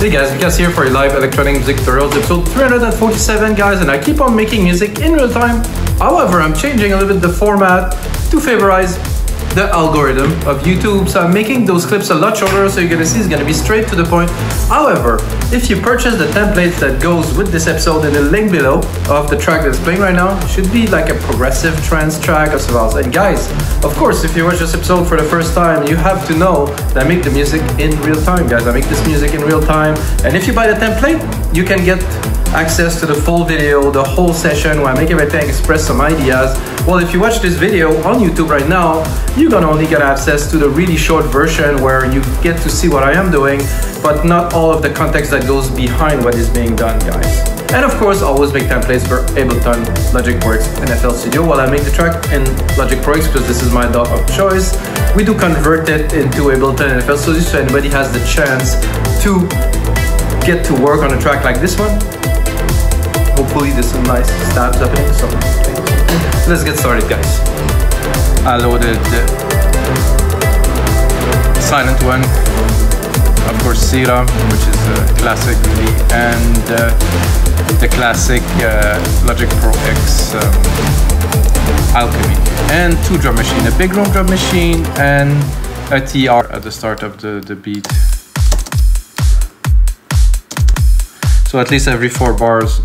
Hey guys, Lucas here for a live electronic music tutorials episode 347 guys, and I keep on making music in real time. However, I'm changing a little bit the format to favorize the algorithm of YouTube, so I'm making those clips a lot shorter, so you're gonna see it's gonna be straight to the point. However, if you purchase the templates that goes with this episode in the link below of the track that's playing right now, it should be like a progressive trance track or something. And guys, of course, if you watch this episode for the first time, you have to know that I make the music in real time, guys. I make this music in real time, and if you buy the template, you can get access to the full video, the whole session where I make everything, express some ideas. Well, if you watch this video on YouTube right now, you're gonna only get access to the really short version where you get to see what I am doing, but not all of the context that goes behind what is being done, guys. And of course, always make templates for Ableton, Logic Pro X, and FL Studio. While I make the track in Logic Pro X because this is my DAW of choice, we do convert it into Ableton and FL Studio so anybody has the chance to get to work on a track like this one. Hopefully there's some nice stabs happening. So let's get started, guys. I loaded the silent one, of course Sira, which is a classic MIDI, and the classic Logic Pro X Alchemy, and two drum machine, a big room drum machine and a TR at the start of the beat. So at least every 4 bars.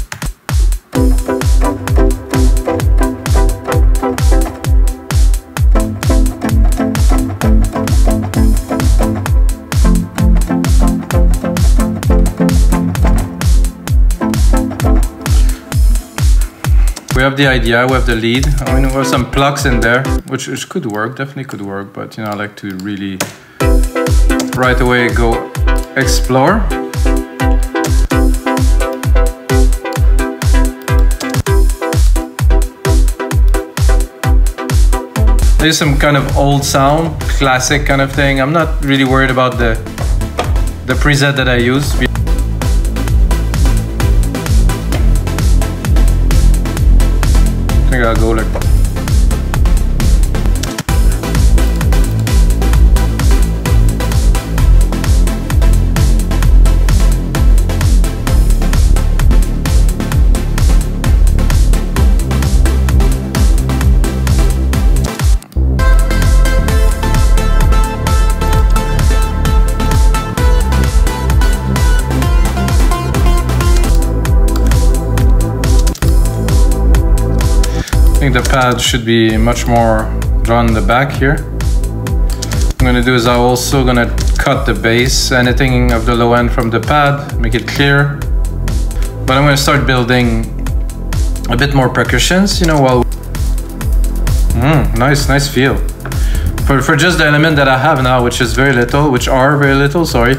We have the idea, we have the lead. I mean, we have some plugs in there, which could work, definitely could work, but you know, I like to really right away go explore. There's some kind of old sound, classic kind of thing. I'm not really worried about the preset that I use. I think I'll go like that. I think the pad should be much more drawn in the back here. What I'm gonna do is I'm also gonna cut the bass, anything of the low end from the pad, make it clear. But I'm gonna start building a bit more percussions, you know, while... nice feel. For just the element that I have now, which are very little, sorry.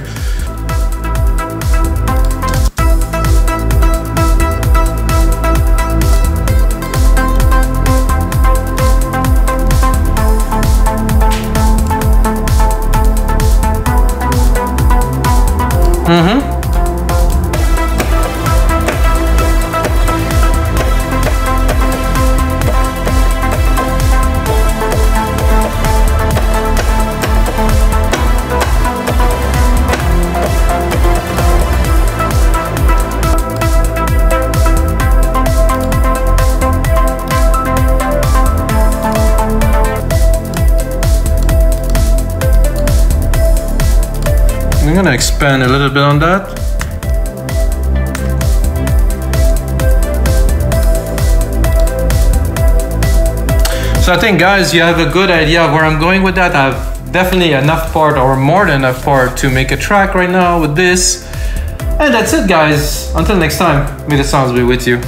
I'm gonna expand a little bit on that. So I think, guys, you have a good idea of where I'm going with that. I have definitely enough part, or more than enough part, to make a track right now with this. And that's it, guys. Until next time, may the sounds be with you.